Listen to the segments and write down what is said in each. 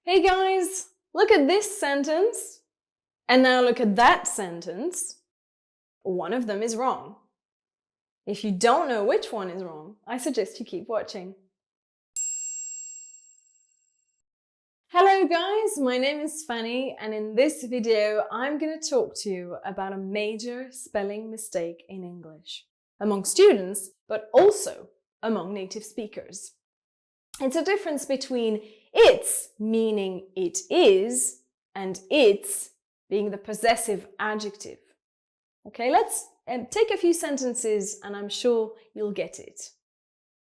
Hey guys, look at this sentence, and now look at that sentence. One of them is wrong. If you don't know which one is wrong, I suggest you keep watching. Hello guys, my name is Fanny, and in this video I'm going to talk to you about a major spelling mistake in English among students, but also among native speakers. It's a difference between it's meaning it is and it's being the possessive adjective. Okay, let's take a few sentences and I'm sure you'll get it.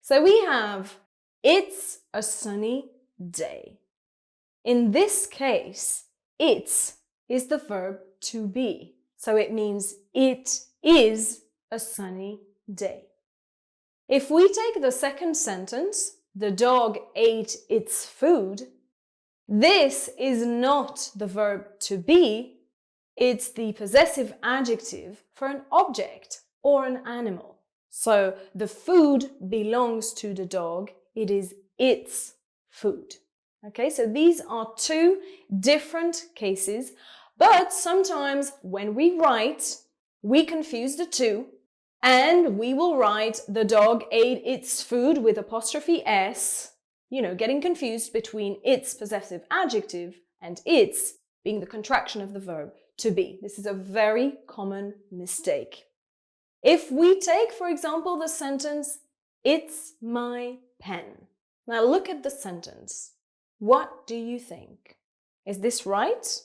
So we have, it's a sunny day. In this case, it's is the verb to be. So it means it is a sunny day. If we take the second sentence, the dog ate its food, this is not the verb to be, it's the possessive adjective for an object or an animal. So the food belongs to the dog, it is its food. Okay, so these are two different cases, but sometimes when we write, we confuse the two. And we will write the dog ate its food with apostrophe S, getting confused between its possessive adjective and its being the contraction of the verb to be. This is a very common mistake. If we take, for example, the sentence, it's my pen. Now look at the sentence. What do you think? Is this right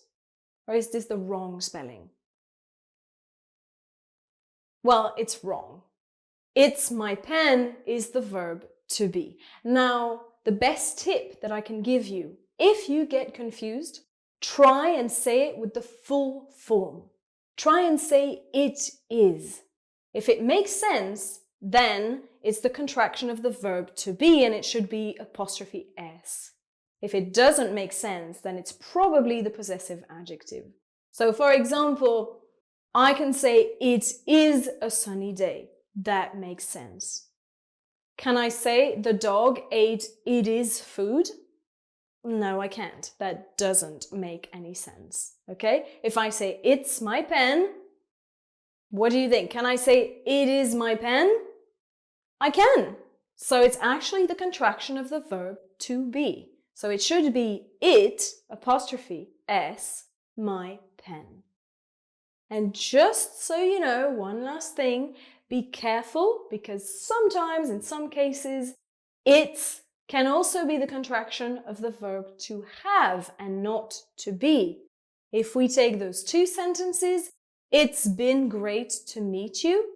or is this the wrong spelling? Well, it's wrong. It's my pen is the verb to be. Now, the best tip that I can give you, if you get confused, try and say it with the full form. Try and say it is. If it makes sense, then it's the contraction of the verb to be and it should be apostrophe S. If it doesn't make sense, then it's probably the possessive adjective. So for example, I can say it is a sunny day. That makes sense. Can I say the dog ate it is food? No, I can't. That doesn't make any sense. Okay? If I say it's my pen, what do you think? Can I say it is my pen? I can. So it's actually the contraction of the verb to be. So it should be it, apostrophe S, my pen. And just so you know, one last thing, be careful because sometimes, in some cases, it's can also be the contraction of the verb to have and not to be. If we take those two sentences, it's been great to meet you,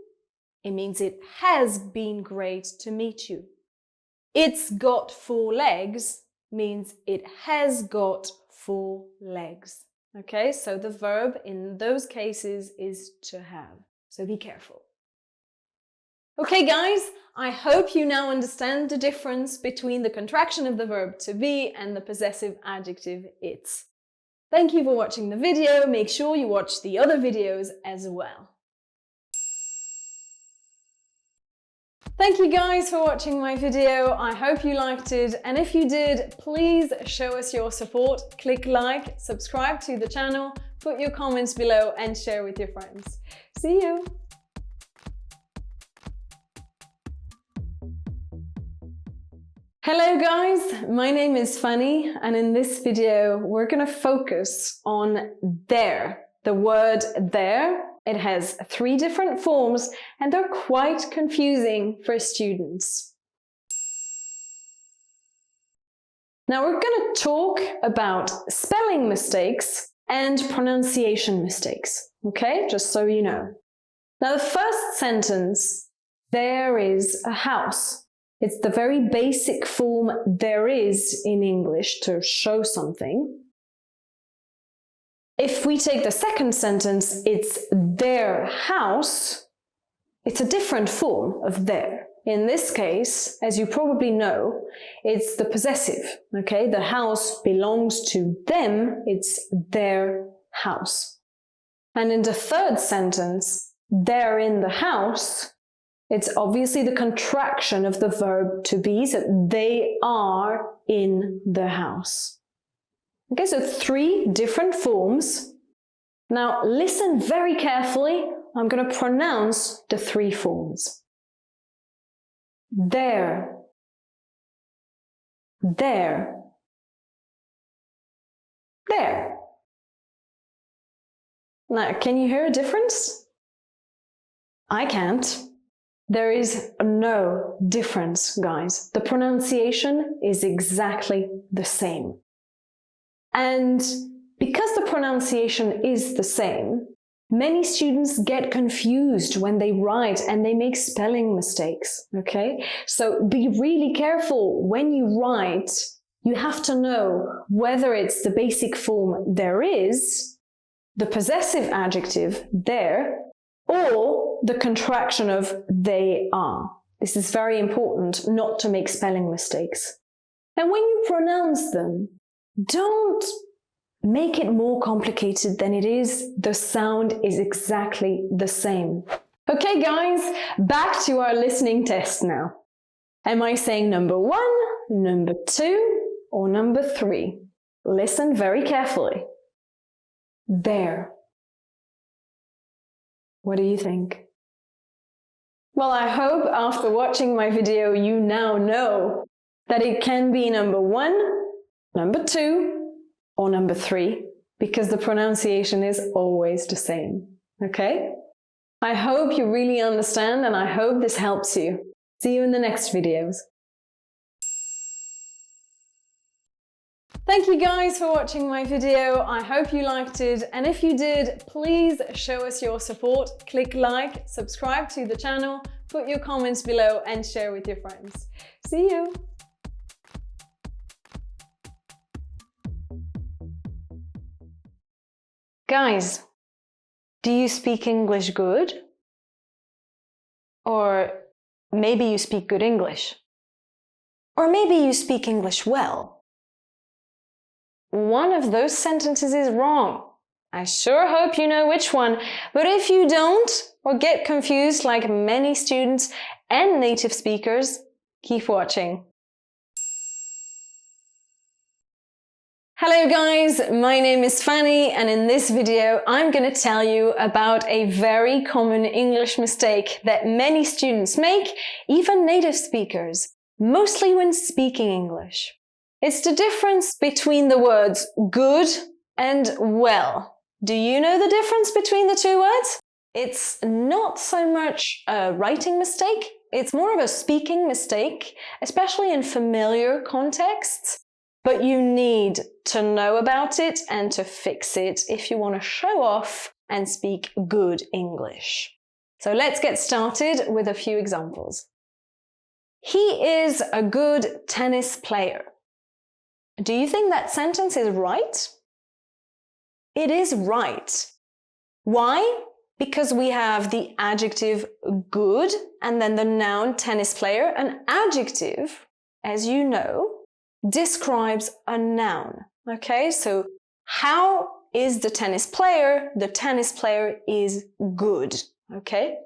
it means it has been great to meet you. It's got 4 legs means it has got 4 legs. Okay, so the verb in those cases is to have. So be careful. Okay guys, I hope you now understand the difference between the contraction of the verb to be and the possessive adjective it's. Thank you for watching the video. Make sure you watch the other videos as well. Thank you guys for watching my video. I hope you liked it, and if you did, please show us your support. Click like, subscribe to the channel, put your comments below and share with your friends. See you! Hello guys, my name is Fanny, and in this video we're going to focus on there. The word there. It has 3 different forms and they're quite confusing for students. Now we're going to talk about spelling mistakes and pronunciation mistakes, okay? Just so you know. Now the first sentence, there is a house. It's the very basic form there is in English to show something. If we take the second sentence, it's their house, it's a different form of there. In this case, as you probably know, it's the possessive, okay? The house belongs to them, it's their house. And in the third sentence, they're in the house, it's obviously the contraction of the verb to be, so they are in the house. Okay, so 3 different forms. Now listen very carefully. I'm going to pronounce the 3 forms. There, there, there. Now, can you hear a difference? I can't. There is no difference, guys. The pronunciation is exactly the same. And because the pronunciation is the same, many students get confused when they write and they make spelling mistakes, okay? So be really careful when you write. You have to know whether it's the basic form there is, the possessive adjective there, or the contraction of they are. This is very important not to make spelling mistakes. And when you pronounce them, don't make it more complicated than it is. The sound is exactly the same. Okay, guys, back to our listening test now. Am I saying number 1, number 2, or number 3? Listen very carefully. There. What do you think? Well, I hope after watching my video you now know that it can be number 1, number 2, or number 3, because the pronunciation is always the same, okay? I hope you really understand and I hope this helps you. See you in the next videos. Thank you guys for watching my video. I hope you liked it, and if you did, please show us your support. Click like, subscribe to the channel, put your comments below and share with your friends. See you! Guys, do you speak English good? Or maybe you speak good English? Or maybe you speak English well? One of those sentences is wrong. I sure hope you know which one, but if you don't, or get confused like many students and native speakers, keep watching. Hello guys, my name is Fanny, and in this video I'm going to tell you about a very common English mistake that many students make, even native speakers, mostly when speaking English. It's the difference between the words good and well. Do you know the difference between the 2 words? It's not so much a writing mistake, it's more of a speaking mistake, especially in familiar contexts. But you need to know about it and to fix it if you want to show off and speak good English. So let's get started with a few examples. He is a good tennis player. Do you think that sentence is right? It is right. Why? Because we have the adjective good and then the noun tennis player. An adjective, as you know, describes a noun. Okay, so how is the tennis player? The tennis player is good. Okay?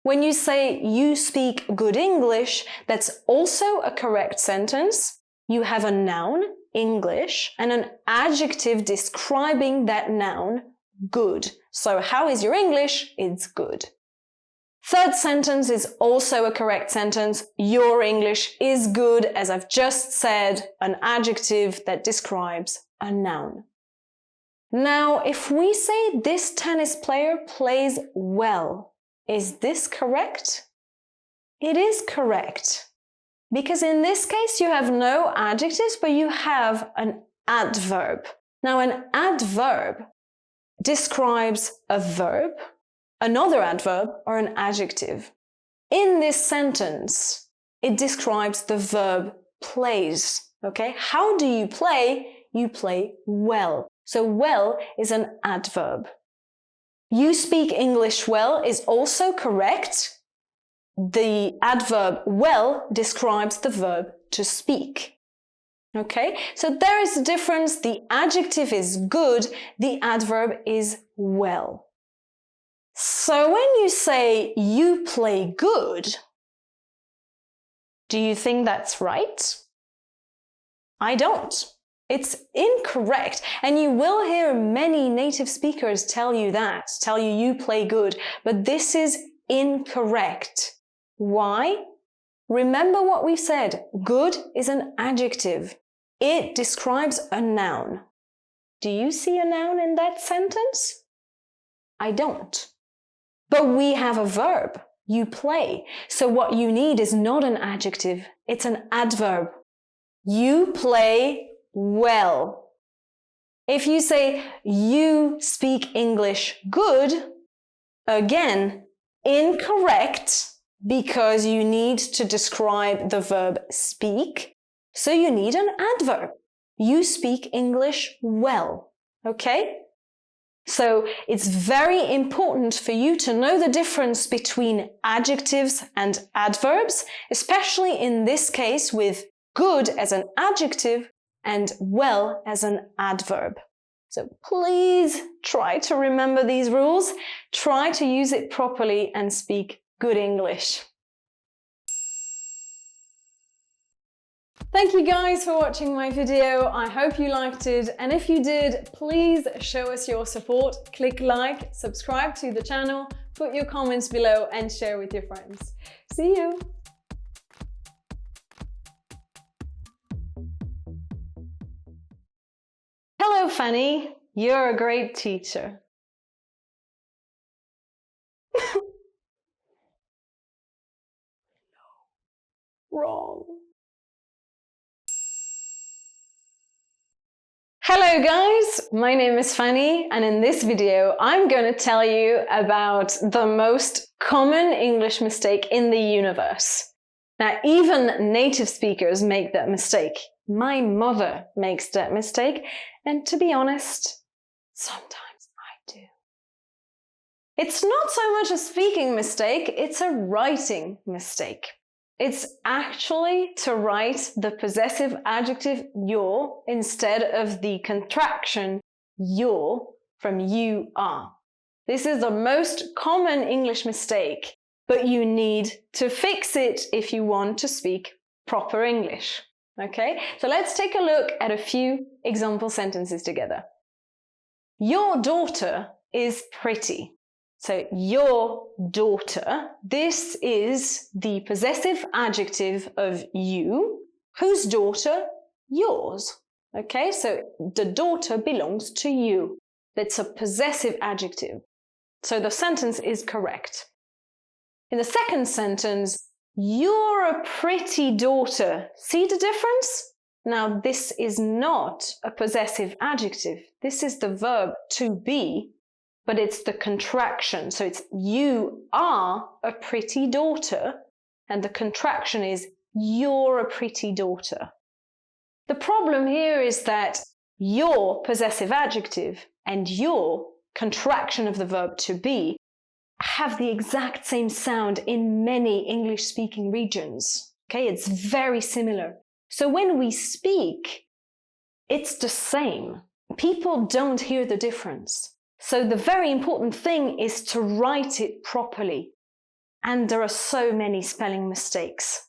When you say you speak good English, that's also a correct sentence. You have a noun, English, and an adjective describing that noun, good. So how is your English? It's good. Third sentence is also a correct sentence. Your English is good, as I've just said, an adjective that describes a noun. Now, if we say this tennis player plays well, is this correct? It is correct. Because in this case, you have no adjectives, but you have an adverb. Now, an adverb describes a verb, another adverb, or an adjective. In this sentence, it describes the verb plays. Okay? How do you play? You play well. So well is an adverb. You speak English well is also correct. The adverb well describes the verb to speak. Okay, so there is a difference. The adjective is good, the adverb is well. So when you say you play good, do you think that's right? I don't. It's incorrect. And you will hear many native speakers tell you you play good, but this is incorrect. Why? Remember what we said. Good is an adjective. It describes a noun. Do you see a noun in that sentence? I don't. But we have a verb. You play. So what you need is not an adjective. It's an adverb. You play well. If you say you speak English good, again, incorrect, because you need to describe the verb speak. So you need an adverb. You speak English well. Okay? So it's very important for you to know the difference between adjectives and adverbs, especially in this case with good as an adjective and well as an adverb. So please try to remember these rules, try to use it properly and speak good English. Thank you guys for watching my video. I hope you liked it, and if you did, please show us your support. Click like, subscribe to the channel, put your comments below and share with your friends. See you! Hello Fanny, you're a great teacher. Wrong. Hello guys, my name is Fanny and in this video I'm going to tell you about the most common English mistake in the universe. Now even native speakers make that mistake. My mother makes that mistake and to be honest, sometimes I do. It's not so much a speaking mistake, it's a writing mistake. It's actually to write the possessive adjective your instead of the contraction your from you are. This is the most common English mistake, but you need to fix it if you want to speak proper English. Okay, so let's take a look at a few example sentences together. Your daughter is pretty. So your daughter, this is the possessive adjective of you. Whose daughter? Yours. Okay, so the daughter belongs to you. That's a possessive adjective. So the sentence is correct. In the second sentence, you're a pretty daughter. See the difference? Now this is not a possessive adjective. This is the verb to be. But it's the contraction. So it's you are a pretty daughter, and the contraction is you're a pretty daughter. The problem here is that your possessive adjective and your contraction of the verb to be have the exact same sound in many English-speaking regions. Okay, it's very similar. So when we speak, it's the same. People don't hear the difference. So the very important thing is to write it properly. And there are so many spelling mistakes.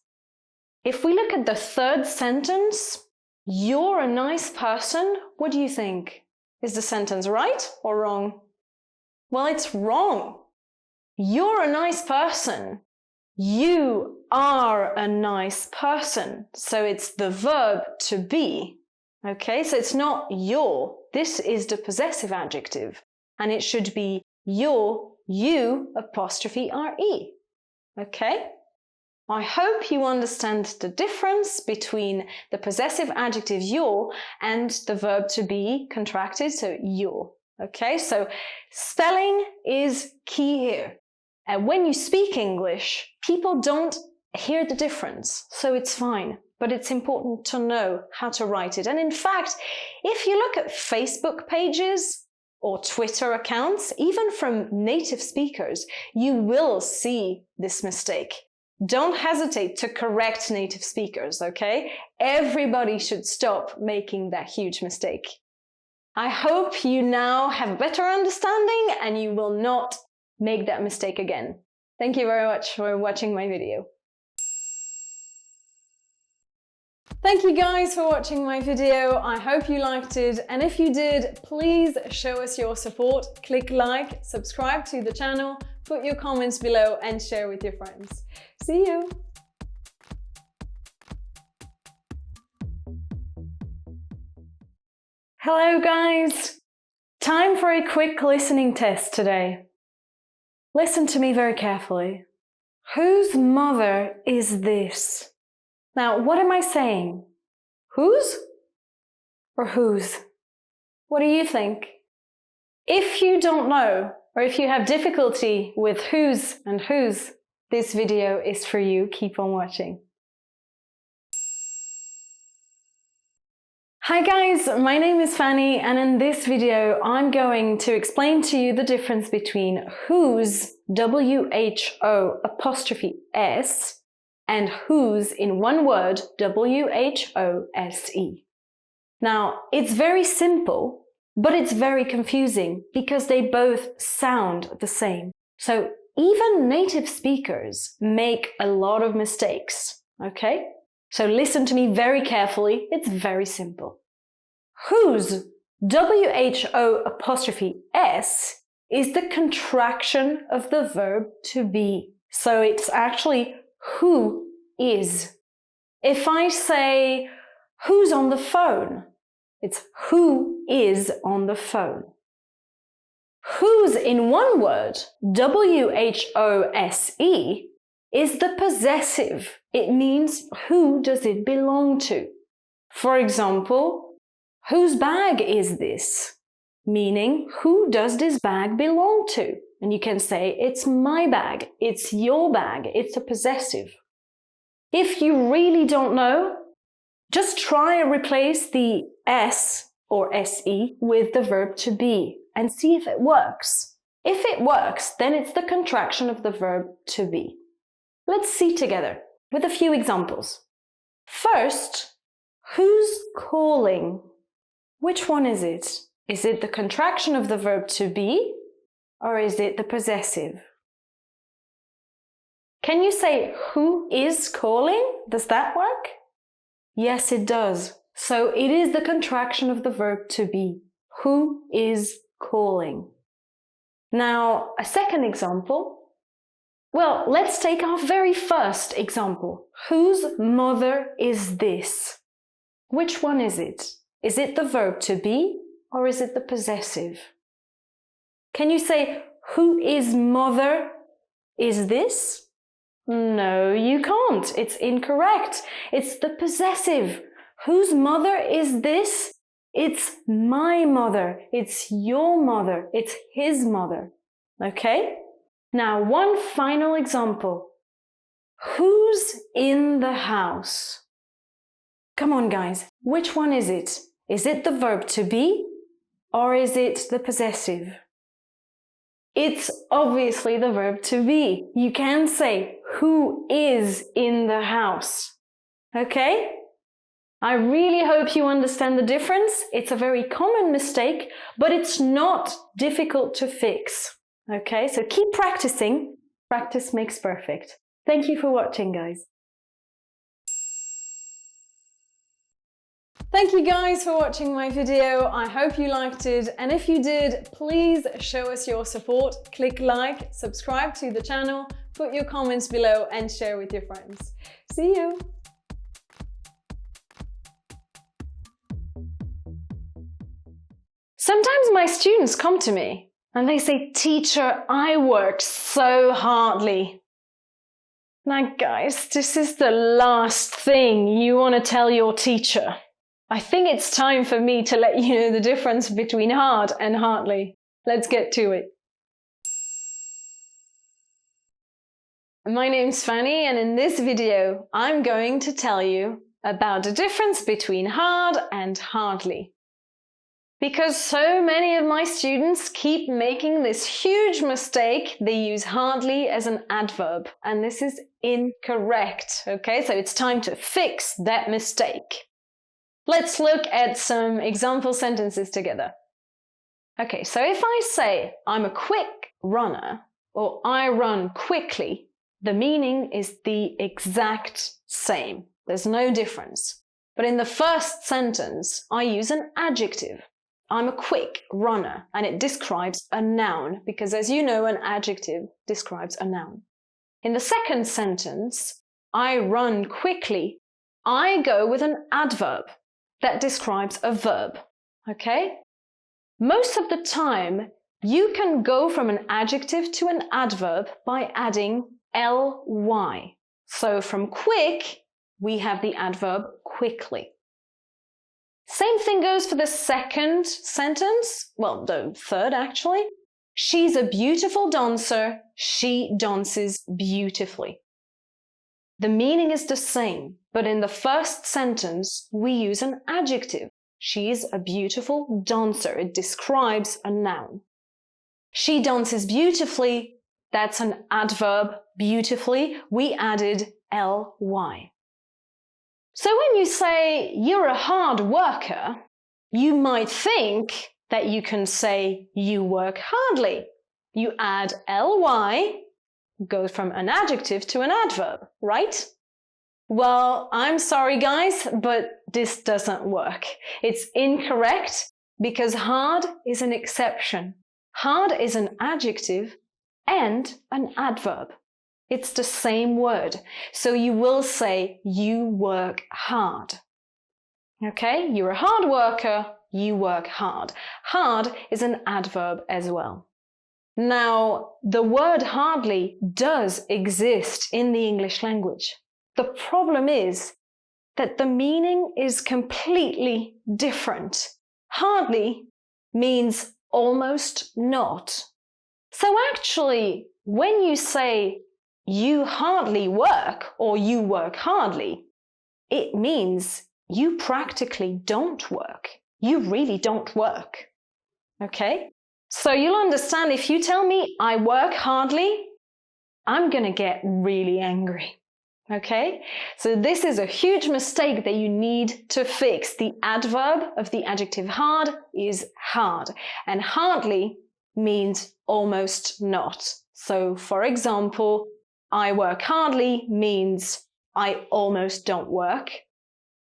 If we look at the third sentence, you're a nice person, what do you think? Is the sentence right or wrong? Well, it's wrong. You're a nice person. You are a nice person. So it's the verb to be. Okay, so it's not your. This is the possessive adjective. And it should be your, you, apostrophe R-E. Okay? I hope you understand the difference between the possessive adjective your and the verb to be contracted, so your. Okay, so spelling is key here. And when you speak English, people don't hear the difference, so it's fine. But it's important to know how to write it. And in fact, if you look at Facebook pages, or Twitter accounts, even from native speakers, you will see this mistake. Don't hesitate to correct native speakers, okay? Everybody should stop making that huge mistake. I hope you now have a better understanding and you will not make that mistake again. Thank you very much for watching my video. Thank you guys for watching my video. I hope you liked it, and if you did, please show us your support. Click like, subscribe to the channel, put your comments below and share with your friends. See you! Hello guys! Time for a quick listening test today. Listen to me very carefully. Whose mother is this? Now, what am I saying? Whose or whose? What do you think? If you don't know, or if you have difficulty with whose and whose, this video is for you. Keep on watching. Hi guys, my name is Fanny, and in this video I'm going to explain to you the difference between whose, W-H-O''S, and whose in one word, W-H-O-S-E. Now, it's very simple, but it's very confusing because they both sound the same. So even native speakers make a lot of mistakes, okay? So listen to me very carefully, it's very simple. Whose, W-H-O''S, is the contraction of the verb to be. So it's actually who is. If I say, who's on the phone? It's who is on the phone. Whose in one word, W-H-O-S-E, is the possessive. It means who does it belong to. For example, whose bag is this? Meaning, who does this bag belong to? And you can say, it's my bag, it's your bag, it's a possessive. If you really don't know, just try and replace the S or SE with the verb to be and see if it works. If it works, then it's the contraction of the verb to be. Let's see together with a few examples. First, who's calling? Which one is it? Is it the contraction of the verb to be, or is it the possessive? Can you say who is calling? Does that work? Yes, it does. So it is the contraction of the verb to be. Who is calling? Now, a second example. Well, let's take our very first example. Whose mother is this? Which one is it? Is it the verb to be, or is it the possessive? Can you say, who is mother is this? No, you can't. It's incorrect. It's the possessive. Whose mother is this? It's my mother. It's your mother. It's his mother. Okay? Now, one final example. Who's in the house? Come on, guys. Which one is it? Is it the verb to be, or is it the possessive? It's obviously the verb to be. You can say, who is in the house? Okay? I really hope you understand the difference. It's a very common mistake, but it's not difficult to fix. Okay? So keep practicing. Practice makes perfect. Thank you for watching, guys. Thank you guys for watching my video. I hope you liked it, and if you did, please show us your support. Click like, subscribe to the channel, put your comments below and share with your friends. See you! Sometimes my students come to me and they say, "Teacher, I worked so hardly." Now guys, this is the last thing you want to tell your teacher. I think it's time for me to let you know the difference between hard and hardly. Let's get to it. My name's Fanny, and in this video I'm going to tell you about the difference between hard and hardly. Because so many of my students keep making this huge mistake, they use hardly as an adverb, and this is incorrect, okay? So it's time to fix that mistake. Let's look at some example sentences together. Okay, so if I say, I'm a quick runner, or I run quickly, the meaning is the exact same. There's no difference. But in the first sentence, I use an adjective. I'm a quick runner, and it describes a noun because, as you know, an adjective describes a noun. In the second sentence, I run quickly. I go with an adverb that describes a verb. Okay? Most of the time, you can go from an adjective to an adverb by adding ly. So from quick, we have the adverb quickly. Same thing goes for the second sentence. Well, the third actually. She's a beautiful dancer. She dances beautifully. The meaning is the same, but in the first sentence, we use an adjective. She is a beautiful dancer. It describes a noun. She dances beautifully. That's an adverb, beautifully. We added ly. So when you say you're a hard worker, you might think that you can say you work hardly. You add ly, go from an adjective to an adverb, right? Well, I'm sorry guys, but this doesn't work. It's incorrect because hard is an exception. Hard is an adjective and an adverb. It's the same word. So you will say you work hard. Okay? You're a hard worker, you work hard. Hard is an adverb as well. Now, the word hardly does exist in the English language. The problem is that the meaning is completely different. Hardly means almost not. So actually, when you say you hardly work or you work hardly, it means you practically don't work. You really don't work. Okay? So you'll understand if you tell me I work hardly, I'm going to get really angry. Okay? So this is a huge mistake that you need to fix. The adverb of the adjective hard is hard, and hardly means almost not. So for example, I work hardly means I almost don't work,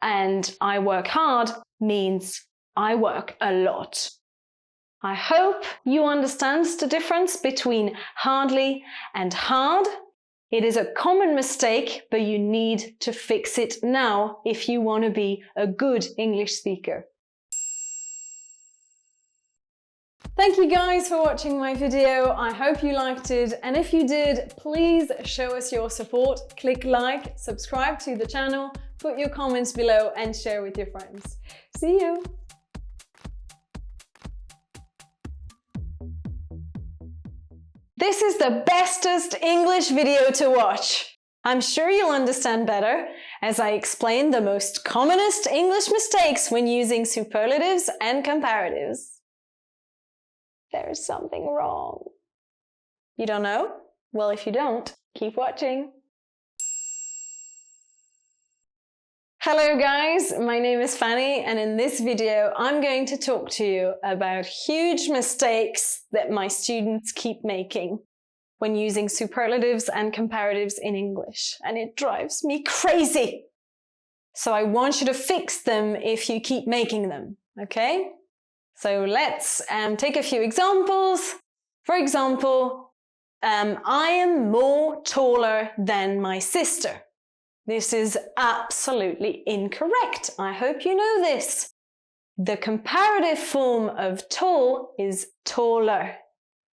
and I work hard means I work a lot. I hope you understand the difference between hardly and hard. It is a common mistake, but you need to fix it now if you want to be a good English speaker. Thank you guys for watching my video. I hope you liked it, and if you did, please show us your support. Click like, subscribe to the channel, put your comments below and share with your friends. See you! This is the bestest English video to watch. I'm sure you'll understand better as I explain the most commonest English mistakes when using superlatives and comparatives. There's something wrong. You don't know? Well, if you don't, keep watching. Hello guys, my name is Fanny, and in this video I'm going to talk to you about huge mistakes that my students keep making when using superlatives and comparatives in English, and it drives me crazy. So I want you to fix them if you keep making them, okay? So let's take a few examples. For example, I am more taller than my sister. This is absolutely incorrect. I hope you know this. The comparative form of tall is taller.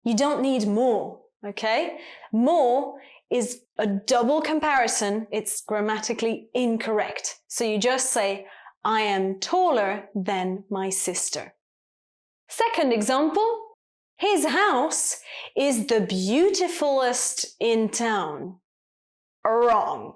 You don't need more, okay? More is a double comparison. It's grammatically incorrect. So you just say, I am taller than my sister. Second example, his house is the beautifulest in town. Wrong.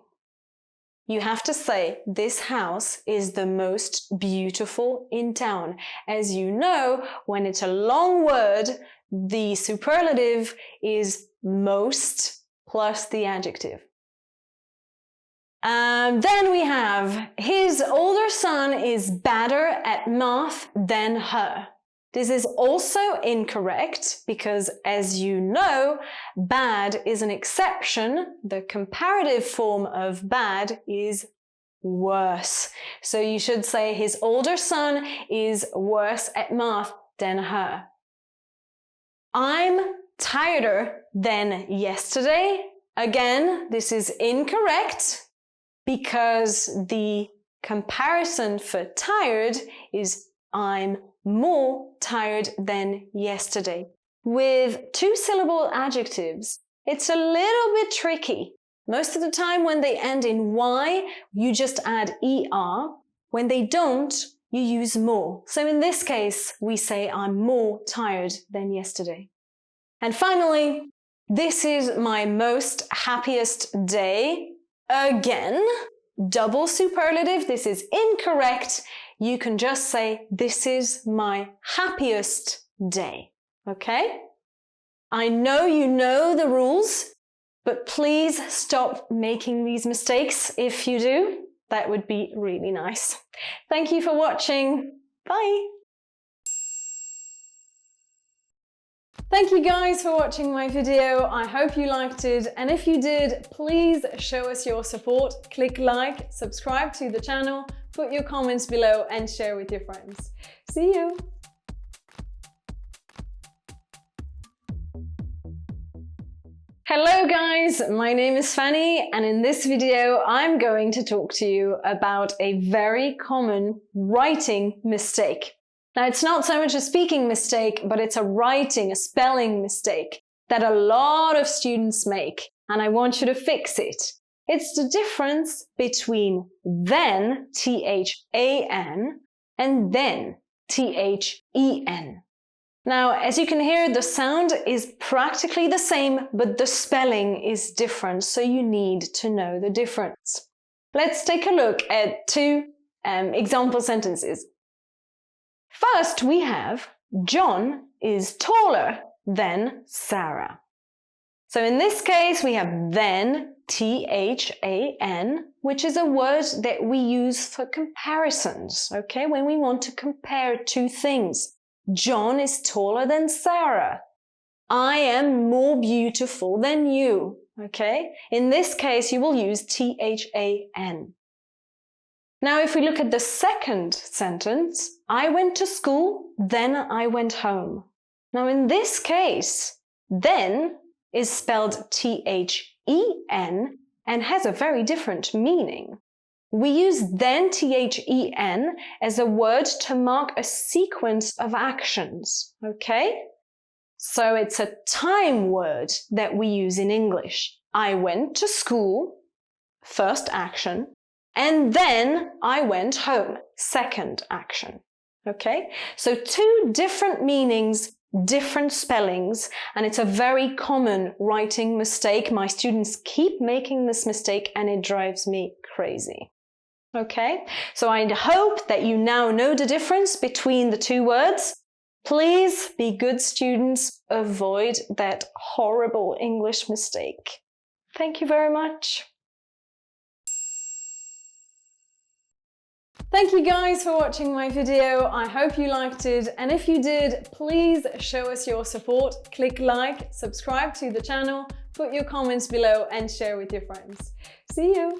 You have to say, this house is the most beautiful in town. As you know, when it's a long word, the superlative is most plus the adjective. Then we have, his older son is better at math than her. This is also incorrect because, as you know, bad is an exception. The comparative form of bad is worse. So you should say his older son is worse at math than her. I'm tireder than yesterday. Again, this is incorrect because the comparison for tired is I'm more tired than yesterday. With two-syllable adjectives, it's a little bit tricky. Most of the time when they end in Y, you just add ER. When they don't, you use more. So in this case, we say I'm more tired than yesterday. And finally, this is my most happiest day. Again, double superlative. This is incorrect. You can just say, this is my happiest day. Okay? I know you know the rules, but please stop making these mistakes. If you do, that would be really nice. Thank you for watching. Bye. Thank you guys for watching my video. I hope you liked it. And if you did, please show us your support. Click like, subscribe to the channel, put your comments below and share with your friends. See you. Hello guys, my name is Fanny and in this video I'm going to talk to you about a very common writing mistake. Now it's not so much a speaking mistake, but it's a spelling mistake that a lot of students make and I want you to fix it. It's the difference between then, T-H-A-N, and then, T-H-E-N. Now, as you can hear, the sound is practically the same, but the spelling is different, so you need to know the difference. Let's take a look at two example sentences. First, we have John is taller than Sarah. So in this case, we have then, T-H-A-N, which is a word that we use for comparisons, okay? When we want to compare two things. John is taller than Sarah. I am more beautiful than you, okay? In this case, you will use T-H-A-N. Now, if we look at the second sentence, I went to school, then I went home. Now, in this case, then is spelled T-H-E-N and has a very different meaning. We use then, T-H-E-N, as a word to mark a sequence of actions, okay? So it's a time word that we use in English. I went to school, first action, and then I went home, second action, okay? So two different meanings, different spellings, and it's a very common writing mistake. My students keep making this mistake and it drives me crazy. Okay, so I hope that you now know the difference between the two words. Please be good students, avoid that horrible English mistake. Thank you very much. Thank you guys for watching my video. I hope you liked it. And if you did, please show us your support. Click like, subscribe to the channel, put your comments below and share with your friends. See you.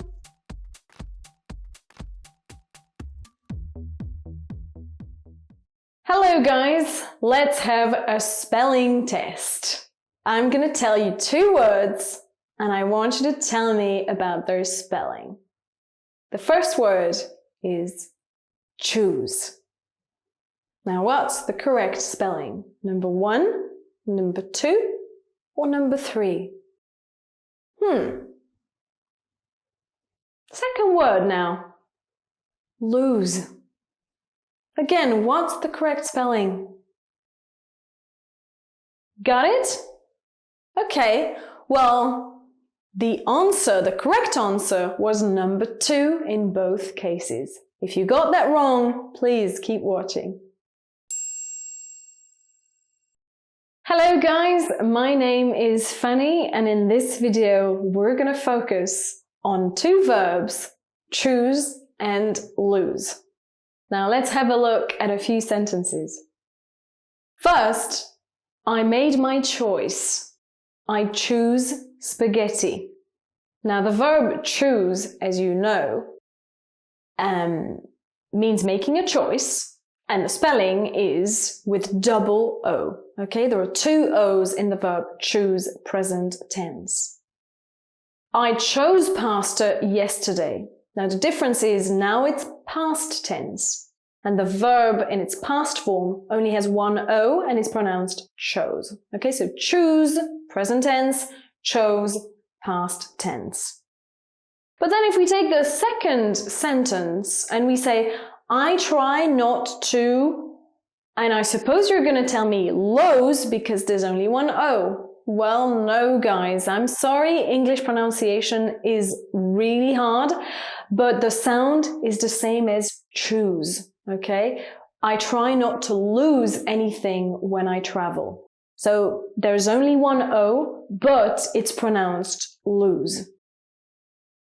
Hello guys, let's have a spelling test. I'm going to tell you two words and I want you to tell me about their spelling. The first word is choose. Now what's the correct spelling? Number 1, number 2, or number 3? Second word now. Lose. Again, what's the correct spelling? Got it? Okay, well, the correct answer was number 2 in both cases. If you got that wrong, please keep watching. Hello guys, my name is Fanny and in this video we're going to focus on two verbs, choose and lose. Now let's have a look at a few sentences. First, I made my choice. I choose spaghetti. Now the verb choose, as you know, means making a choice, and the spelling is with double O. Okay, there are two O's in the verb choose present tense. I chose pasta yesterday. Now the difference is now it's past tense, and the verb in its past form only has one O and is pronounced chose. Okay, so choose, present tense, chose, past tense. But then if we take the second sentence and we say, I try not to, and I suppose you're going to tell me lose because there's only one O. Well, no, guys, I'm sorry, English pronunciation is really hard, but the sound is the same as choose, okay? I try not to lose anything when I travel. So there's only one O, but it's pronounced lose.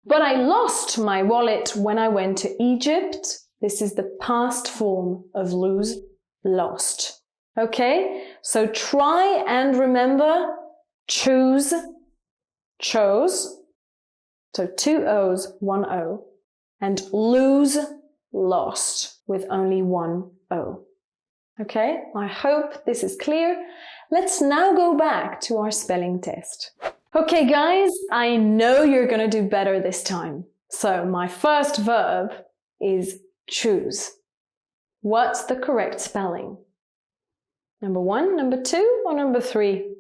But I lost my wallet when I went to Egypt. This is the past form of lose, lost. Okay? So try and remember choose, chose. So two O's, one O. And lose, lost, with only one O. Okay? I hope this is clear. Let's now go back to our spelling test. Okay, guys, I know you're going to do better this time. So my first verb is choose. What's the correct spelling? Number 1, number 2, or number 3?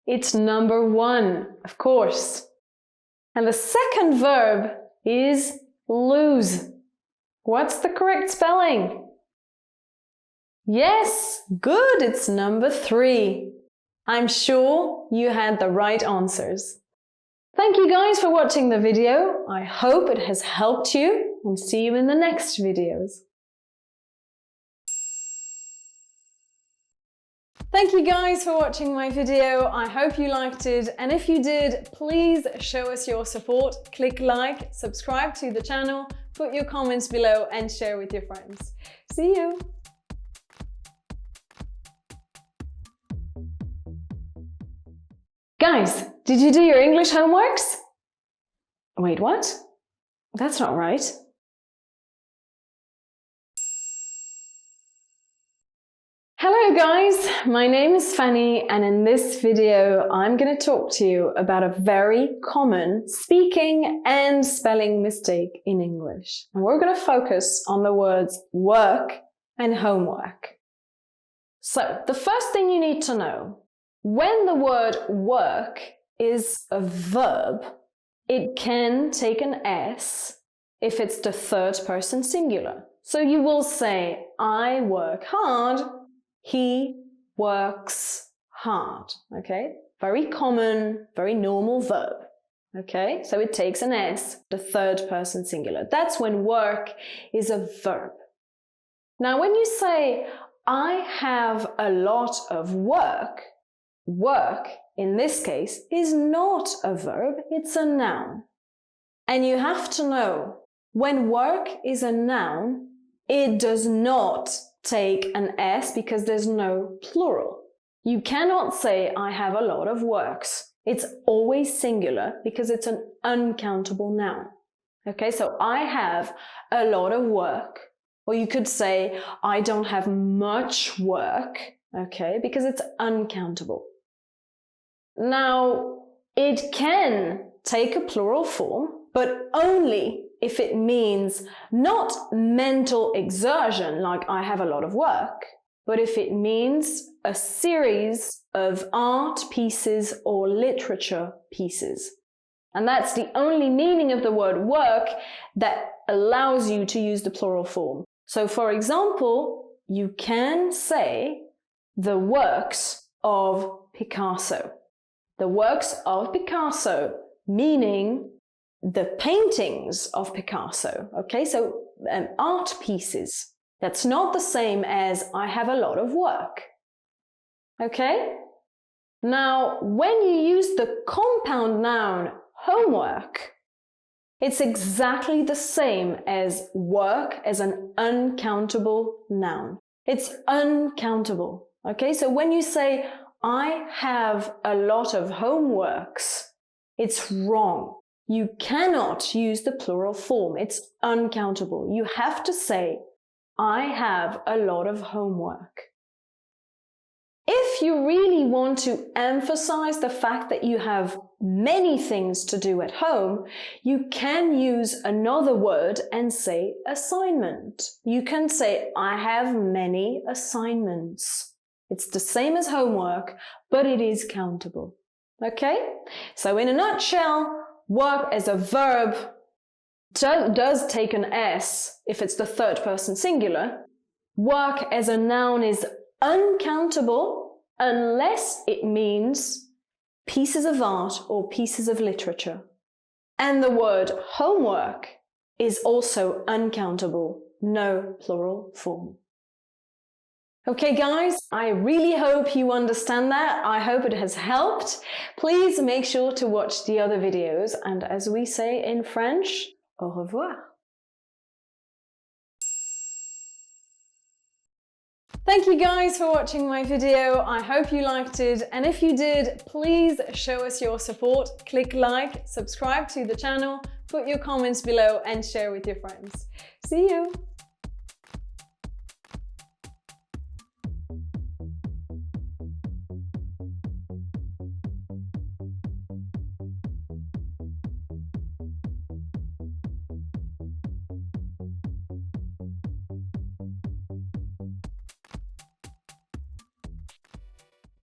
It's number 1, of course. And the second verb is lose. What's the correct spelling? Yes, good, it's number 3. I'm sure you had the right answers. Thank you guys for watching the video. I hope it has helped you, and see you in the next videos. Thank you guys for watching my video. I hope you liked it, and if you did, please show us your support. Click like, subscribe to the channel, put your comments below and share with your friends. See you! Guys, did you do your English homeworks? Wait, what? That's not right. Hello guys, my name is Fanny, and in this video I'm going to talk to you about a very common speaking and spelling mistake in English. And we're going to focus on the words work and homework. So, the first thing you need to know, when the word work is a verb, it can take an S if it's the third person singular. So you will say, I work hard, he works hard, okay? Very common, very normal verb, okay? So it takes an S, the third person singular. That's when work is a verb. Now when you say, I have a lot of work, work, in this case, is not a verb, it's a noun. And you have to know, when work is a noun, it does not take an S because there's no plural. You cannot say, I have a lot of works. It's always singular because it's an uncountable noun. Okay, so I have a lot of work. Or you could say, I don't have much work, okay, because it's uncountable. Now, it can take a plural form, but only if it means not mental exertion, like I have a lot of work, but if it means a series of art pieces or literature pieces. And that's the only meaning of the word work that allows you to use the plural form. So, for example, you can say the works of Picasso. The works of Picasso, meaning the paintings of Picasso, okay? So art pieces. That's not the same as I have a lot of work, okay? Now, when you use the compound noun homework, it's exactly the same as work as an uncountable noun. It's uncountable, okay? So when you say, I have a lot of homeworks, it's wrong. you cannot use the plural form. It's uncountable. You have to say, I have a lot of homework. If you really want to emphasize the fact that you have many things to do at home, you can use another word and say assignment. You can say, I have many assignments. It's the same as homework, but it is countable. Okay? So in a nutshell, work as a verb does take an S if it's the third person singular. Work as a noun is uncountable unless it means pieces of art or pieces of literature. And the word homework is also uncountable, no plural form. Okay guys, I really hope you understand that. I hope it has helped. Please make sure to watch the other videos, and as we say in French, au revoir. Thank you guys for watching my video. I hope you liked it, and if you did, please show us your support. Click like, subscribe to the channel, put your comments below and share with your friends. See you!